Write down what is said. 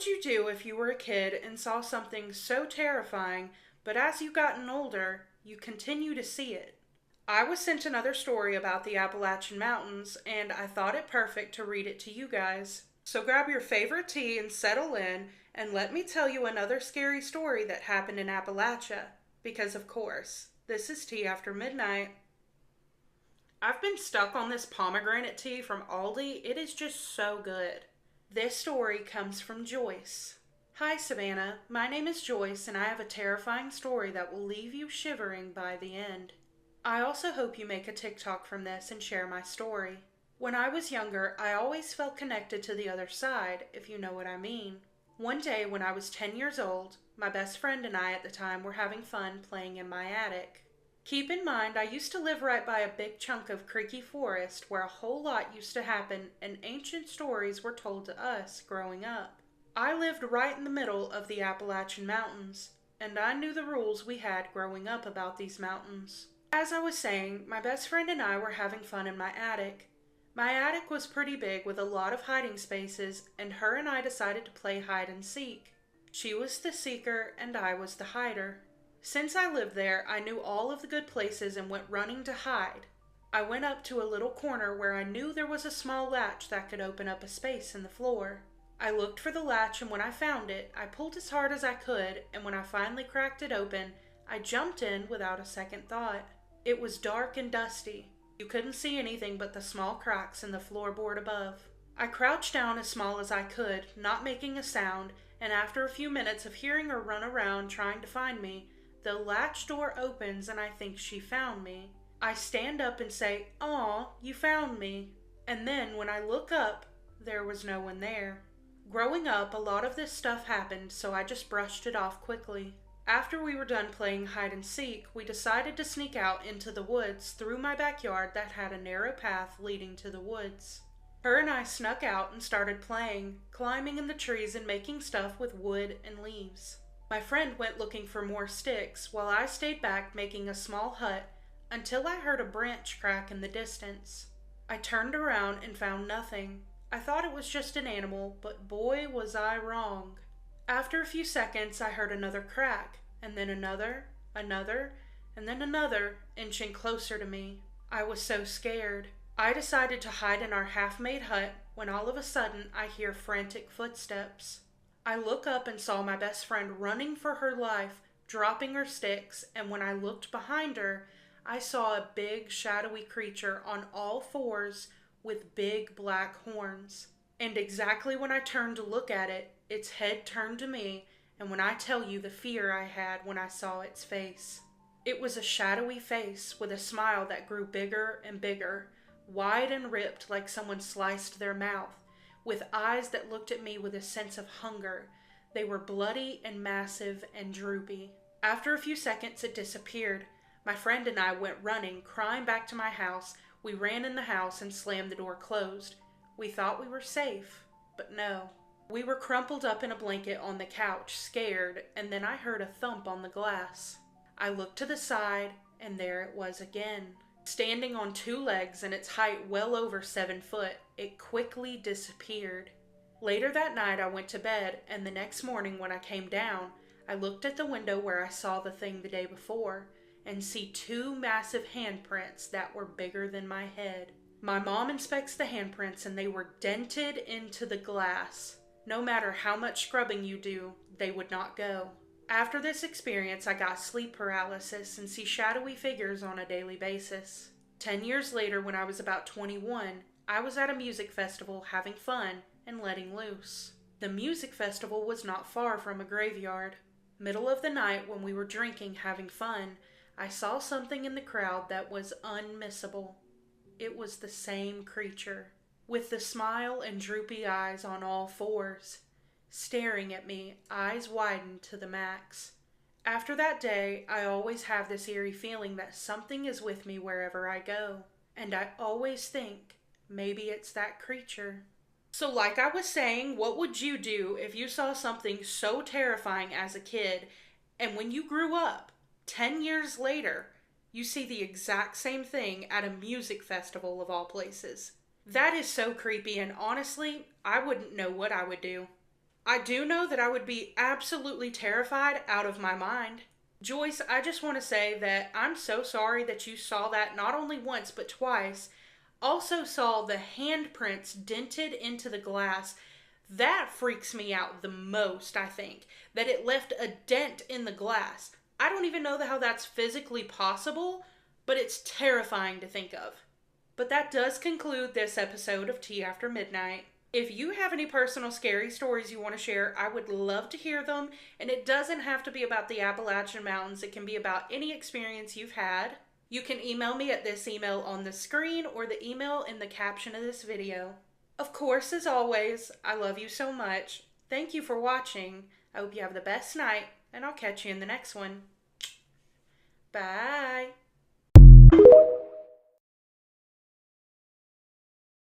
would you do if you were a kid and saw something so terrifying, but as you gotten older, you continue to see it? I was sent another story about the Appalachian Mountains, and I thought it perfect to read it to you guys. So grab your favorite tea and settle in, and let me tell you another scary story that happened in Appalachia. Because, of course, this is Tea After Midnight. I've been stuck on this pomegranate tea from Aldi. It is just so good. This story comes from Joyce. Hi, Savannah. My name is Joyce, and I have a terrifying story that will leave you shivering by the end. I also hope you make a TikTok from this and share my story. When I was younger, I always felt connected to the other side, if you know what I mean. One day when I was 10 years old, my best friend and I at the time were having fun playing in my attic. Keep in mind, I used to live right by a big chunk of creaky forest where a whole lot used to happen and ancient stories were told to us growing up. I lived right in the middle of the Appalachian Mountains, and I knew the rules we had growing up about these mountains. As I was saying, my best friend and I were having fun in my attic. My attic was pretty big with a lot of hiding spaces, and her and I decided to play hide and seek. She was the seeker and I was the hider. Since I lived there, I knew all of the good places and went running to hide. I went up to a little corner where I knew there was a small latch that could open up a space in the floor. I looked for the latch, and when I found it, I pulled as hard as I could, and when I finally cracked it open, I jumped in without a second thought. It was dark and dusty. You couldn't see anything but the small cracks in the floorboard above. I crouched down as small as I could, not making a sound, and after a few minutes of hearing her run around trying to find me, the latch door opens and I think she found me. I stand up and say, "Aw, you found me." And then when I look up, there was no one there. Growing up, a lot of this stuff happened, so I just brushed it off quickly. After we were done playing hide and seek, we decided to sneak out into the woods through my backyard that had a narrow path leading to the woods. Her and I snuck out and started playing, climbing in the trees and making stuff with wood and leaves. My friend went looking for more sticks, while I stayed back making a small hut until I heard a branch crack in the distance. I turned around and found nothing. I thought it was just an animal, but boy was I wrong. After a few seconds, I heard another crack, and then another, and then another, inching closer to me. I was so scared. I decided to hide in our half-made hut when all of a sudden I hear frantic footsteps. I look up and saw my best friend running for her life, dropping her sticks, and when I looked behind her, I saw a big shadowy creature on all fours with big black horns. And exactly when I turned to look at it, its head turned to me, and when I tell you the fear I had when I saw its face. It was a shadowy face with a smile that grew bigger and bigger, wide and ripped like someone sliced their mouth, with eyes that looked at me with a sense of hunger. They were bloody and massive and droopy. After a few seconds, it disappeared. My friend and I went running, crying back to my house. We ran in the house and slammed the door closed. We thought we were safe, but no. We were crumpled up in a blanket on the couch, scared, and then I heard a thump on the glass. I looked to the side, and there it was again. Standing on two legs and its height well over 7 foot, it quickly disappeared. Later that night I went to bed, and the next morning when I came down, I looked at the window where I saw the thing the day before, and see 2 massive handprints that were bigger than my head. My mom inspects the handprints and they were dented into the glass. No matter how much scrubbing you do, they would not go. After this experience, I got sleep paralysis and see shadowy figures on a daily basis. 10 years later, when I was about 21, I was at a music festival having fun and letting loose. The music festival was not far from a graveyard. Middle of the night, when we were drinking, having fun, I saw something in the crowd that was unmissable. It was the same creature, with the smile and droopy eyes on all fours. Staring at me, eyes widened to the max. After that day, I always have this eerie feeling that something is with me wherever I go. And I always think, maybe it's that creature. So like I was saying, what would you do if you saw something so terrifying as a kid, and when you grew up, 10 years later, you see the exact same thing at a music festival of all places? That is so creepy, and honestly, I wouldn't know what I would do. I do know that I would be absolutely terrified out of my mind. Joyce, I just want to say that I'm so sorry that you saw that not only once but twice. Also saw the handprints dented into the glass. That freaks me out the most, I think. That it left a dent in the glass. I don't even know how that's physically possible, but it's terrifying to think of. But that does conclude this episode of Tea After Midnight. If you have any personal scary stories you want to share, I would love to hear them. And it doesn't have to be about the Appalachian Mountains, it can be about any experience you've had. You can email me at this email on the screen or the email in the caption of this video. Of course, as always, I love you so much. Thank you for watching. I hope you have the best night, and I'll catch you in the next one. Bye.